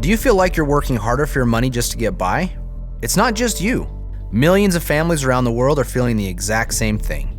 Do you feel like you're working harder for your money just to get by? It's not just you. Millions of families around the world are feeling the exact same thing.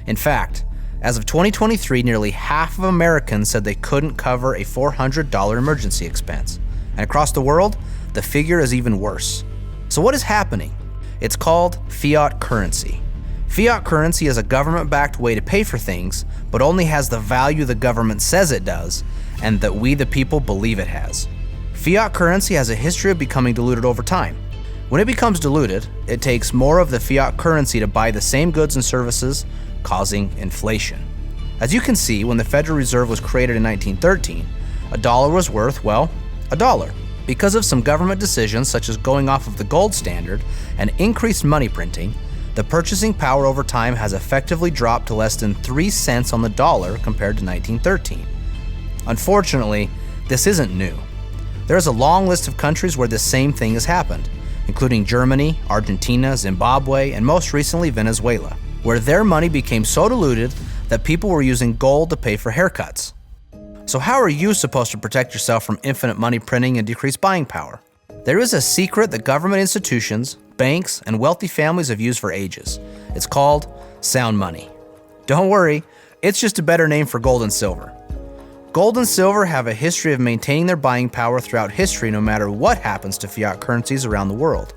In fact, as of 2023, nearly half of Americans said they couldn't cover a $400 emergency expense. And across the world, the figure is even worse. So what is happening? It's called fiat currency. Fiat currency is a government-backed way to pay for things, but only has the value the government says it does, and that we the people believe it has. Fiat currency has a history of becoming diluted over time. When it becomes diluted, it takes more of the fiat currency to buy the same goods and services, causing inflation. As you can see, when the Federal Reserve was created in 1913, a dollar was worth, well, a dollar. Because of some government decisions such as going off of the gold standard and increased money printing, the purchasing power over time has effectively dropped to less than 3 cents on the dollar compared to 1913. Unfortunately, this isn't new. There is a long list of countries where the same thing has happened, including Germany, Argentina, Zimbabwe, and most recently Venezuela, where their money became so diluted that people were using gold to pay for haircuts. So how are you supposed to protect yourself from infinite money printing and decreased buying power? There is a secret that government institutions, banks, and wealthy families have used for ages. It's called sound money. Don't worry, it's just a better name for gold and silver. Gold and silver have a history of maintaining their buying power throughout history no matter what happens to fiat currencies around the world.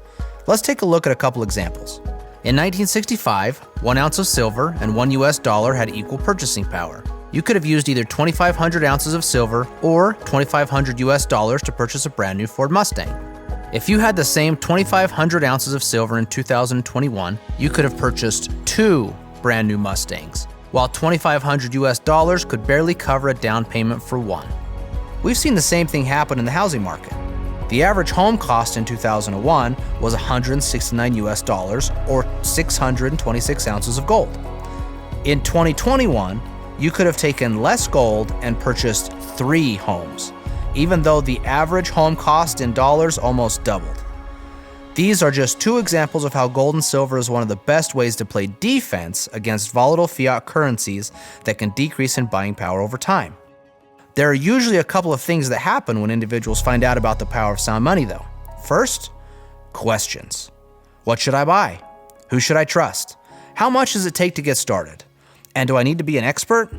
Let's take a look at a couple examples. In 1965, 1 ounce of silver and $1 had equal purchasing power. You could have used either 2,500 ounces of silver or $2,500 to purchase a brand new Ford Mustang. If you had the same 2,500 ounces of silver in 2021, you could have purchased 2 brand new Mustangs, while $2,500 could barely cover a down payment for one. We've seen the same thing happen in the housing market. The average home cost in 2001 was $169 or 626 ounces of gold. In 2021, you could have taken less gold and purchased 3 homes, even though the average home cost in dollars almost doubled. These are just 2 examples of how gold and silver is one of the best ways to play defense against volatile fiat currencies that can decrease in buying power over time. There are usually a couple of things that happen when individuals find out about the power of sound money, though. First, questions. What should I buy? Who should I trust? How much does it take to get started? And do I need to be an expert?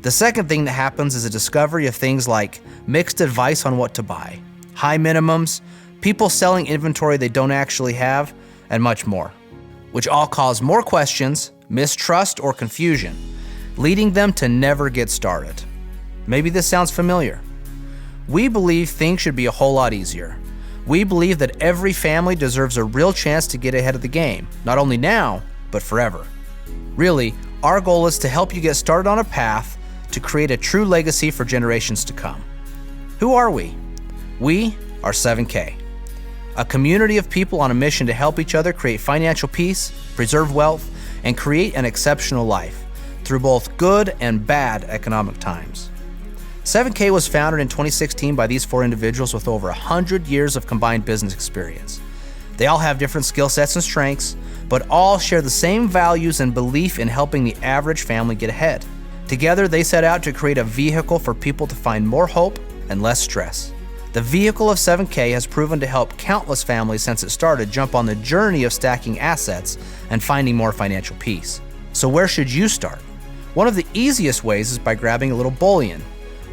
The second thing that happens is a discovery of things like mixed advice on what to buy, high minimums, people selling inventory they don't actually have, and much more, which all cause more questions, mistrust, or confusion, leading them to never get started. Maybe this sounds familiar. We believe things should be a whole lot easier. We believe that every family deserves a real chance to get ahead of the game, not only now, but forever. Really, our goal is to help you get started on a path to create a true legacy for generations to come. Who are we? We are 7K. A community of people on a mission to help each other create financial peace, preserve wealth, and create an exceptional life through both good and bad economic times. 7K was founded in 2016 by these 4 individuals with over 100 years of combined business experience. They all have different skill sets and strengths, but all share the same values and belief in helping the average family get ahead. Together, they set out to create a vehicle for people to find more hope and less stress. The vehicle of 7K has proven to help countless families since it started jump on the journey of stacking assets and finding more financial peace. So where should you start? One of the easiest ways is by grabbing a little bullion.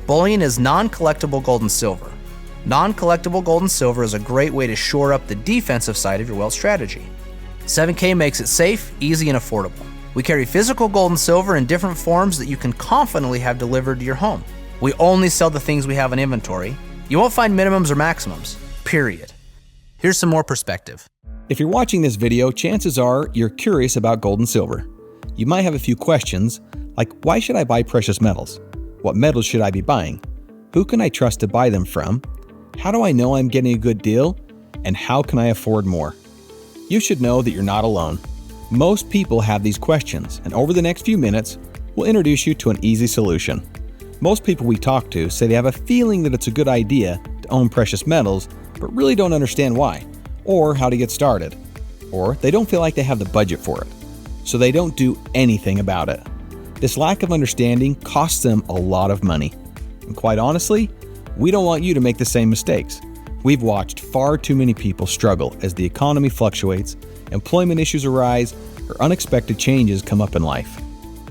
Bullion is non-collectible gold and silver. Non-collectible gold and silver is a great way to shore up the defensive side of your wealth strategy. 7K makes it safe, easy, and affordable. We carry physical gold and silver in different forms that you can confidently have delivered to your home. We only sell the things we have in inventory. You won't find minimums or maximums, period. Here's some more perspective. If you're watching this video, chances are you're curious about gold and silver. You might have a few questions, like why should I buy precious metals? What metals should I be buying? Who can I trust to buy them from? How do I know I'm getting a good deal? And how can I afford more? You should know that you're not alone. Most people have these questions, and over the next few minutes, we'll introduce you to an easy solution. Most people we talk to say they have a feeling that it's a good idea to own precious metals, but really don't understand why, or how to get started. Or they don't feel like they have the budget for it, so they don't do anything about it. This lack of understanding costs them a lot of money. And quite honestly, we don't want you to make the same mistakes. We've watched far too many people struggle as the economy fluctuates, employment issues arise, or unexpected changes come up in life.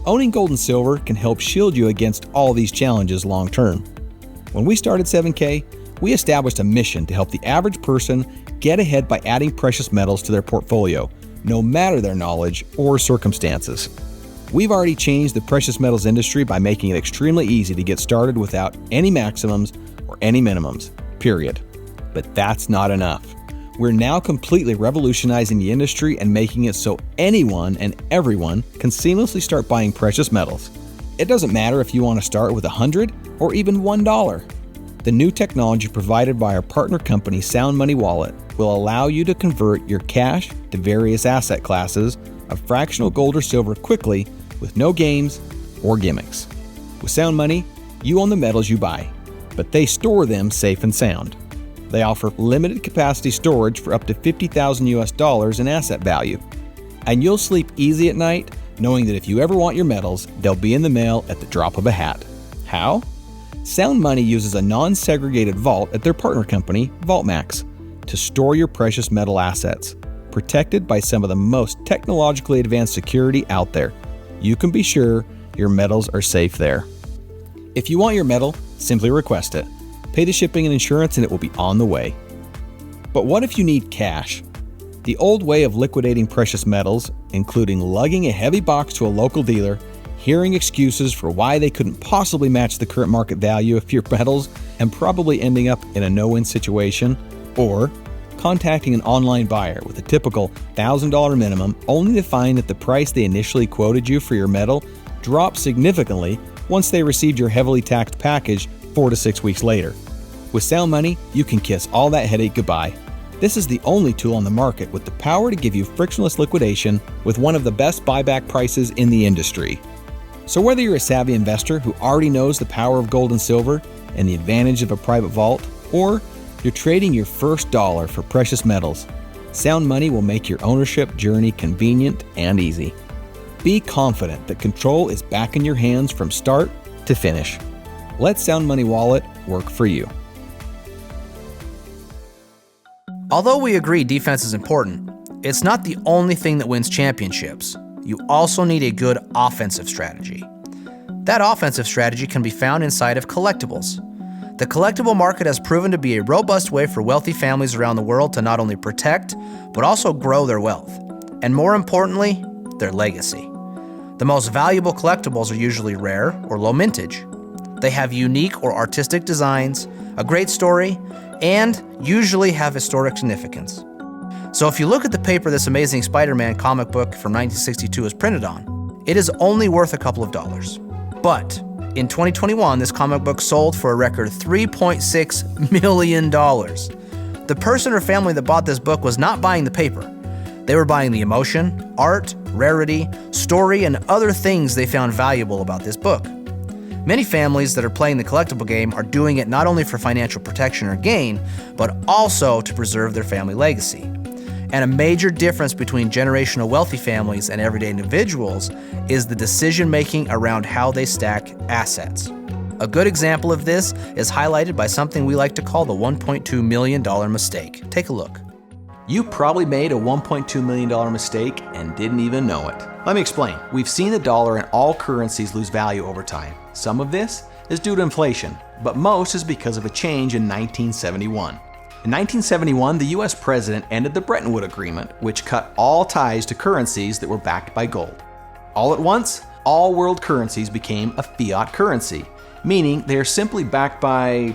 Owning gold and silver can help shield you against all these challenges long term. When we started 7K, we established a mission to help the average person get ahead by adding precious metals to their portfolio, no matter their knowledge or circumstances. We've already changed the precious metals industry by making it extremely easy to get started without any maximums or any minimums, period. But that's not enough. We're now completely revolutionizing the industry and making it so anyone and everyone can seamlessly start buying precious metals. It doesn't matter if you want to start with $100 or even $1. The new technology provided by our partner company Sound Money Wallet will allow you to convert your cash to various asset classes of fractional gold or silver quickly with no games or gimmicks. With Sound Money, you own the metals you buy, but they store them safe and sound. They offer limited capacity storage for up to $50,000 in asset value. And you'll sleep easy at night knowing that if you ever want your metals, they'll be in the mail at the drop of a hat. How? Sound Money uses a non-segregated vault at their partner company, VaultMax, to store your precious metal assets, protected by some of the most technologically advanced security out there. You can be sure your metals are safe there. If you want your metal, simply request it. Pay the shipping and insurance and it will be on the way. But what if you need cash? The old way of liquidating precious metals, including lugging a heavy box to a local dealer, hearing excuses for why they couldn't possibly match the current market value of your metals and probably ending up in a no-win situation, or contacting an online buyer with a typical $1,000 minimum only to find that the price they initially quoted you for your metal dropped significantly once they received your heavily taxed package 4 to 6 weeks later. With Sound Money, you can kiss all that headache goodbye. This is the only tool on the market with the power to give you frictionless liquidation with one of the best buyback prices in the industry. So whether you're a savvy investor who already knows the power of gold and silver and the advantage of a private vault, or you're trading your first dollar for precious metals, Sound Money will make your ownership journey convenient and easy. Be confident that control is back in your hands from start to finish. Let Sound Money Wallet work for you. Although we agree defense is important, it's not the only thing that wins championships. You also need a good offensive strategy. That offensive strategy can be found inside of collectibles. The collectible market has proven to be a robust way for wealthy families around the world to not only protect, but also grow their wealth, and more importantly, their legacy. The most valuable collectibles are usually rare or low mintage. They have unique or artistic designs, a great story, and usually have historic significance. So if you look at the paper this Amazing Spider-Man comic book from 1962 is printed on, it is only worth a couple of dollars. But in 2021, this comic book sold for a record $3.6 million. The person or family that bought this book was not buying the paper. They were buying the emotion, art, rarity, story, and other things they found valuable about this book. Many families that are playing the collectible game are doing it not only for financial protection or gain, but also to preserve their family legacy. And a major difference between generational wealthy families and everyday individuals is the decision-making around how they stack assets. A good example of this is highlighted by something we like to call the $1.2 million mistake. Take a look. You probably made a $1.2 million mistake and didn't even know it. Let me explain. We've seen the dollar and all currencies lose value over time. Some of this is due to inflation, but most is because of a change in 1971. In 1971, the US president ended the Bretton Woods Agreement, which cut all ties to currencies that were backed by gold. All at once, all world currencies became a fiat currency, meaning they are simply backed by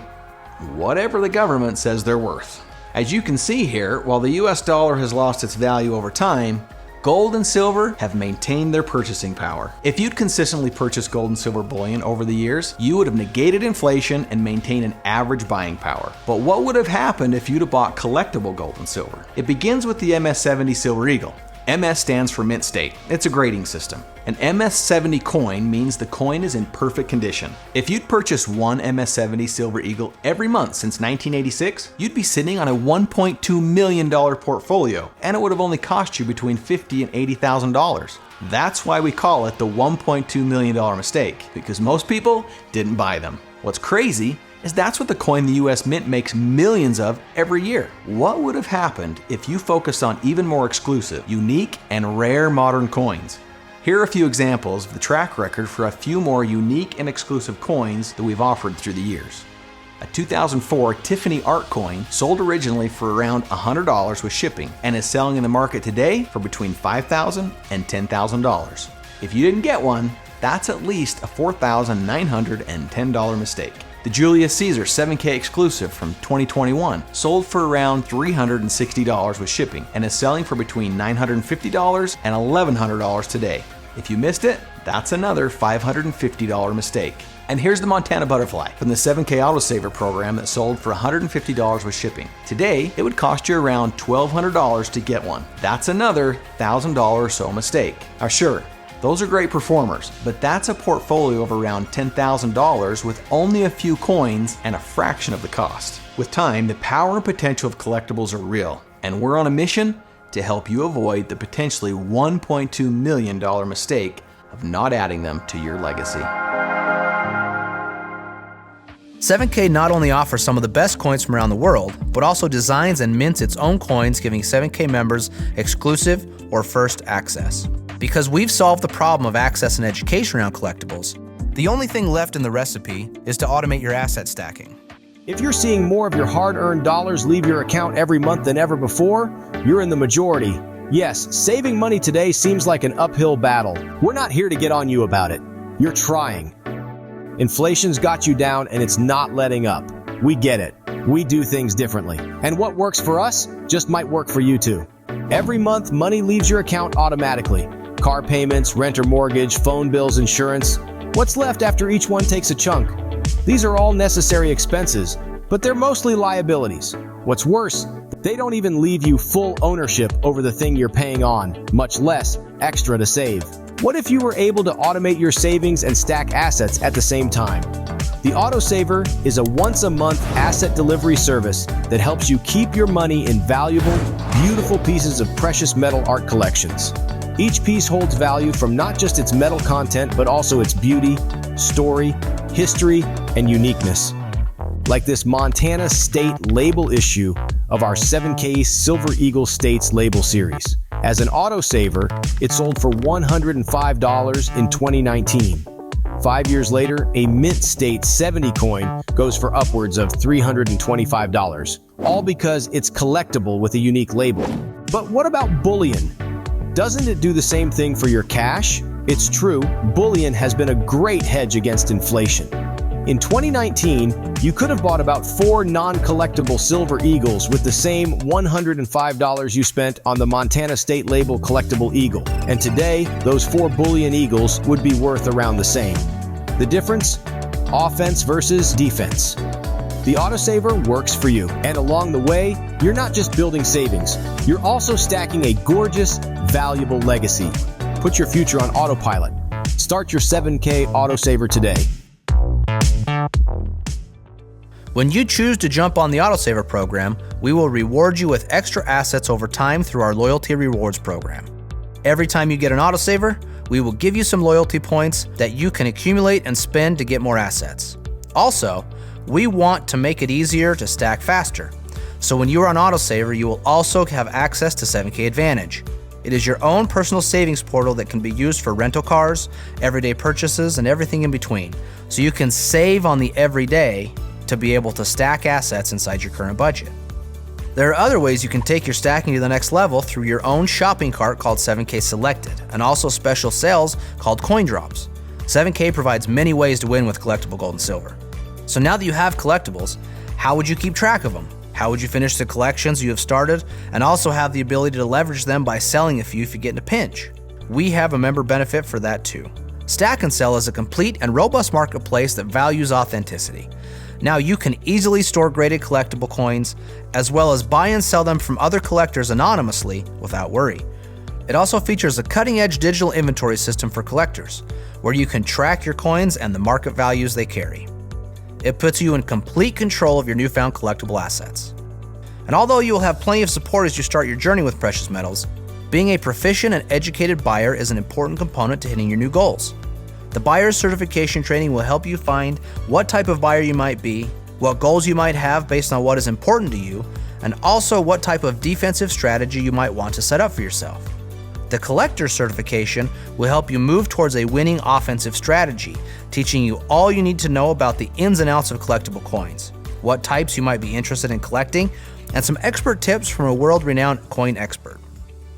whatever the government says they're worth. As you can see here, while the US dollar has lost its value over time, gold and silver have maintained their purchasing power. If you'd consistently purchased gold and silver bullion over the years, you would have negated inflation and maintained an average buying power. But what would have happened if you'd have bought collectible gold and silver? It begins with the MS-70 Silver Eagle. MS stands for mint state. It's a grading system. An MS-70 coin means the coin is in perfect condition. If you'd purchased one MS-70 Silver Eagle every month since 1986, you'd be sitting on a $1.2 million portfolio, and it would have only cost you between $50,000 and $80,000. That's why we call it the $1.2 million mistake, because most people didn't buy them. What's crazy is that's what the coin the US Mint makes millions of every year. What would have happened if you focused on even more exclusive, unique, and rare modern coins? Here are a few examples of the track record for a few more unique and exclusive coins that we've offered through the years. A 2004 Tiffany art coin sold originally for around $100 with shipping and is selling in the market today for between $5,000 and $10,000. If you didn't get one, that's at least a $4,910 mistake. The Julius Caesar 7K exclusive from 2021 sold for around $360 with shipping and is selling for between $950 and $1,100 today. If you missed it, that's another $550 mistake. And here's the Montana Butterfly from the 7K Autosaver program that sold for $150 with shipping. Today, it would cost you around $1,200 to get one. That's another $1,000 or so mistake. Now sure, those are great performers, but that's a portfolio of around $10,000 with only a few coins and a fraction of the cost. With time, the power and potential of collectibles are real, and we're on a mission to help you avoid the potentially $1.2 million mistake of not adding them to your legacy. 7K not only offers some of the best coins from around the world, but also designs and mints its own coins, giving 7K members exclusive or first access. Because we've solved the problem of access and education around collectibles, the only thing left in the recipe is to automate your asset stacking. If you're seeing more of your hard-earned dollars leave your account every month than ever before, you're in the majority. Yes, saving money today seems like an uphill battle. We're not here to get on you about it. You're trying. Inflation's got you down and it's not letting up. We get it. We do things differently. And what works for us just might work for you too. Every month, money leaves your account automatically. Car payments, rent or mortgage, phone bills, insurance. What's left after each one takes a chunk? These are all necessary expenses, but they're mostly liabilities. What's worse, they don't even leave you full ownership over the thing you're paying on, much less extra to save. What if you were able to automate your savings and stack assets at the same time? The Autosaver is a once-a-month asset delivery service that helps you keep your money in valuable, beautiful pieces of precious metal art collections. Each piece holds value from not just its metal content, but also its beauty, story, history, and uniqueness. Like this Montana State label issue of our 7K Silver Eagle States label series. As an Autosaver, it sold for $105 in 2019. 5 years later, a Mint State 70 coin goes for upwards of $325, all because it's collectible with a unique label. But what about bullion? Doesn't it do the same thing for your cash? It's true, bullion has been a great hedge against inflation. In 2019, you could have bought about 4 non-collectible Silver Eagles with the same $105 you spent on the Montana State label collectible Eagle. And today, those 4 bullion Eagles would be worth around the same. The difference? Offense versus defense. The Autosaver works for you. And along the way, you're not just building savings, you're also stacking a gorgeous, valuable legacy. Put your future on autopilot. Start your 7K Autosaver today. When you choose to jump on the Autosaver program, we will reward you with extra assets over time through our Loyalty Rewards program. Every time you get an Autosaver, we will give you some loyalty points that you can accumulate and spend to get more assets. Also, we want to make it easier to stack faster. So when you are on Autosaver, you will also have access to 7K Advantage. It is your own personal savings portal that can be used for rental cars, everyday purchases, and everything in between. So you can save on the everyday to be able to stack assets inside your current budget. There are other ways you can take your stacking to the next level through your own shopping cart called 7K Selected, and also special sales called Coin Drops. 7K provides many ways to win with collectible gold and silver. So now that you have collectibles, how would you keep track of them? How would you finish the collections you have started and also have the ability to leverage them by selling a few if you get in a pinch? We have a member benefit for that too. Stack and Sell is a complete and robust marketplace that values authenticity. Now you can easily store graded collectible coins, as well as buy and sell them from other collectors anonymously without worry. It also features a cutting-edge digital inventory system for collectors, where you can track your coins and the market values they carry. It puts you in complete control of your newfound collectible assets. And although you will have plenty of support as you start your journey with precious metals, being a proficient and educated buyer is an important component to hitting your new goals. The Buyer's Certification Training will help you find what type of buyer you might be, what goals you might have based on what is important to you, and also what type of defensive strategy you might want to set up for yourself. The Collector certification will help you move towards a winning offensive strategy, teaching you all you need to know about the ins and outs of collectible coins, what types you might be interested in collecting, and some expert tips from a world-renowned coin expert.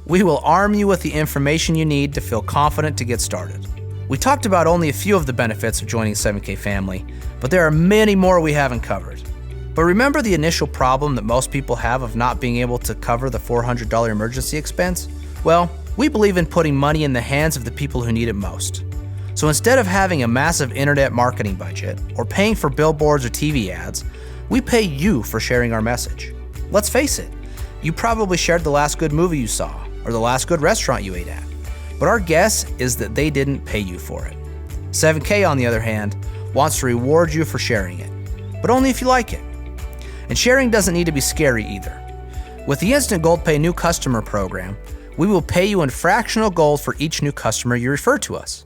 We will arm you with the information you need to feel confident to get started. We talked about only a few of the benefits of joining 7K family, but there are many more we haven't covered. But remember the initial problem that most people have of not being able to cover the $400 emergency expense? Well, we believe in putting money in the hands of the people who need it most. So instead of having a massive internet marketing budget or paying for billboards or TV ads, we pay you for sharing our message. Let's face it, you probably shared the last good movie you saw or the last good restaurant you ate at. But our guess is that they didn't pay you for it. 7K, on the other hand, wants to reward you for sharing it, but only if you like it. And sharing doesn't need to be scary either. With the Instant Gold Pay new customer program, we will pay you in fractional gold for each new customer you refer to us.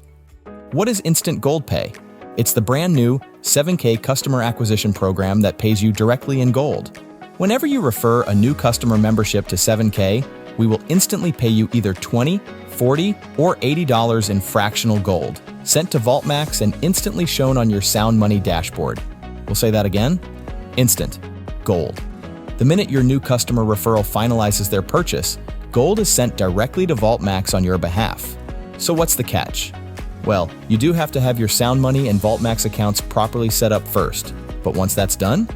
What is Instant Gold Pay? It's the brand new 7K customer acquisition program that pays you directly in gold. Whenever you refer a new customer membership to 7K, we will instantly pay you either $20, $40, or $80 in fractional gold, sent to VaultMax and instantly shown on your Sound Money dashboard. We'll say that again. Instant gold. The minute your new customer referral finalizes their purchase, gold is sent directly to VaultMax on your behalf. So what's the catch? Well, you do have to have your Sound Money and VaultMax accounts properly set up first. But once that's done,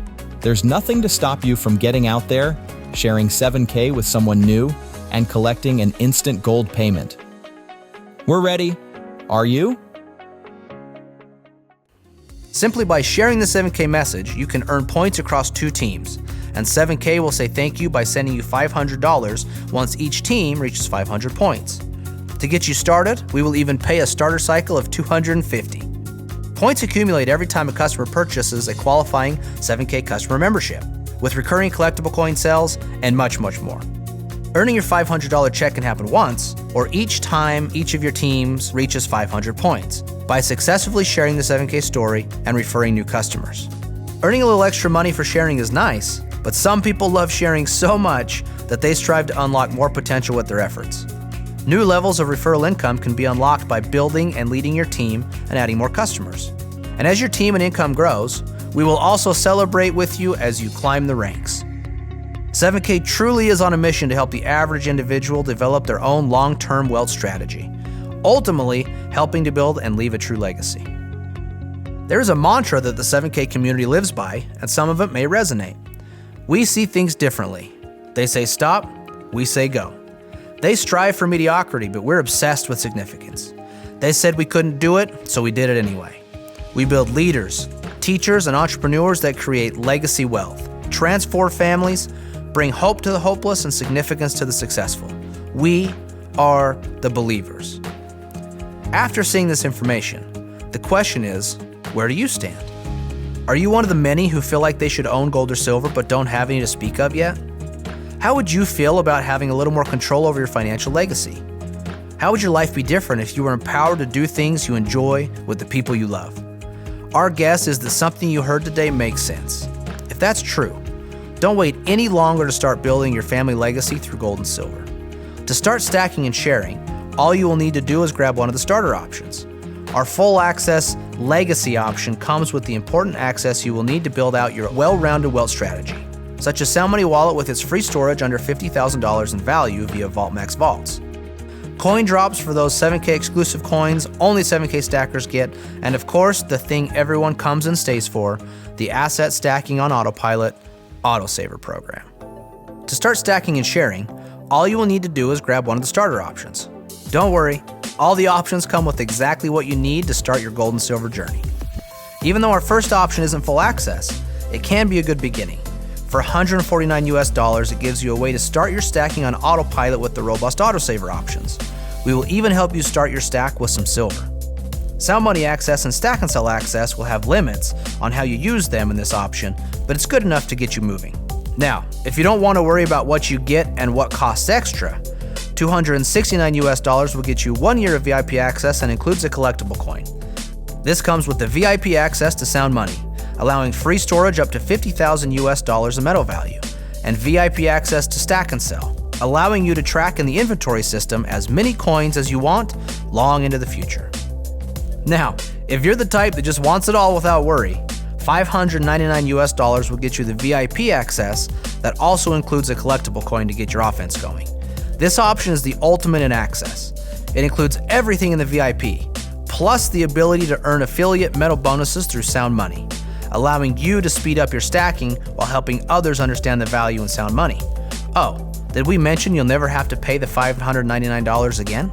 there's nothing to stop you from getting out there, sharing 7K with someone new, and collecting an instant gold payment. We're ready. Are you? Simply by sharing the 7K message, you can earn points across 2 teams, and 7K will say thank you by sending you $500 once each team reaches 500 points. To get you started, we will even pay a starter cycle of 250. Points accumulate every time a customer purchases a qualifying 7K customer membership, with recurring collectible coin sales and much, much more. Earning your $500 check can happen once, or each time each of your teams reaches 500 points, by successfully sharing the 7K story and referring new customers. Earning a little extra money for sharing is nice, but some people love sharing so much that they strive to unlock more potential with their efforts. New levels of referral income can be unlocked by building and leading your team and adding more customers. And as your team and income grows, we will also celebrate with you as you climb the ranks. 7K truly is on a mission to help the average individual develop their own long-term wealth strategy, ultimately helping to build and leave a true legacy. There is a mantra that the 7K community lives by, and some of it may resonate. We see things differently. They say stop, we say go. They strive for mediocrity, but we're obsessed with significance. They said we couldn't do it, so we did it anyway. We build leaders, teachers, and entrepreneurs that create legacy wealth, transform families, bring hope to the hopeless and significance to the successful. We are the believers. After seeing this information, the question is, where do you stand? Are you one of the many who feel like they should own gold or silver but don't have any to speak of yet? How would you feel about having a little more control over your financial legacy? How would your life be different if you were empowered to do things you enjoy with the people you love? Our guess is that something you heard today makes sense. If that's true, don't wait any longer to start building your family legacy through gold and silver. To start stacking and sharing, all you will need to do is grab one of the starter options. Our full access legacy option comes with the important access you will need to build out your well-rounded wealth strategy, such as Sound Money Wallet with its free storage under $50,000 in value via VaultMax Vaults. Coin drops for those 7K exclusive coins only 7K stackers get, and of course, the thing everyone comes and stays for, the asset stacking on autopilot autosaver program. To start stacking and sharing, all you will need to do is grab one of the starter options. Don't worry, all the options come with exactly what you need to start your gold and silver journey. Even though our first option isn't full access, it can be a good beginning. For $149, it gives you a way to start your stacking on autopilot with the robust autosaver options. We will even help you start your stack with some silver. Sound Money Access and Stack and Sell Access will have limits on how you use them in this option, but it's good enough to get you moving. Now, if you don't want to worry about what you get and what costs extra, $269 will get you 1 year of VIP access and includes a collectible coin. This comes with the VIP access to Sound Money, allowing free storage up to $50,000 US in metal value, and VIP access to Stack and Sell, allowing you to track in the inventory system as many coins as you want long into the future. Now, if you're the type that just wants it all without worry, $599 US will get you the VIP access that also includes a collectible coin to get your offense going. This option is the ultimate in access. It includes everything in the VIP, plus the ability to earn affiliate metal bonuses through Sound Money, allowing you to speed up your stacking while helping others understand the value in Sound Money. Oh, did we mention you'll never have to pay the $599 again?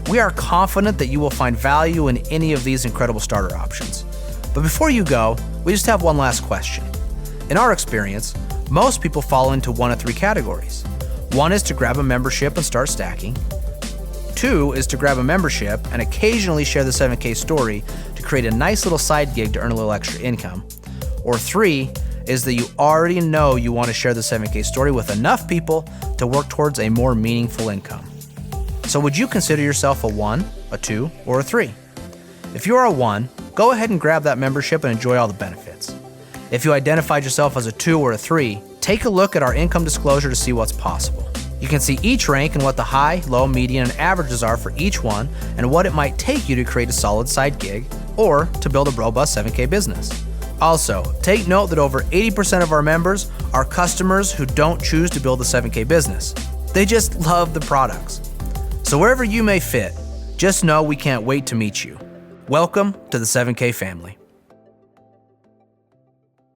We are confident that you will find value in any of these incredible starter options. But before you go, we just have one last question. In our experience, most people fall into one of three categories. One is to grab a membership and start stacking. Two is to grab a membership and occasionally share the 7K story to create a nice little side gig to earn a little extra income. Or three is that you already know you want to share the 7K story with enough people to work towards a more meaningful income. So would you consider yourself a 1, a 2, or a 3? If you are a 1, go ahead and grab that membership and enjoy all the benefits. If you identified yourself as a 2 or a 3, take a look at our income disclosure to see what's possible. You can see each rank and what the high, low, median, and averages are for each one and what it might take you to create a solid side gig or to build a robust 7K business. Also, take note that over 80% of our members are customers who don't choose to build a 7K business. They just love the products. So wherever you may fit, just know we can't wait to meet you. Welcome to the 7K family.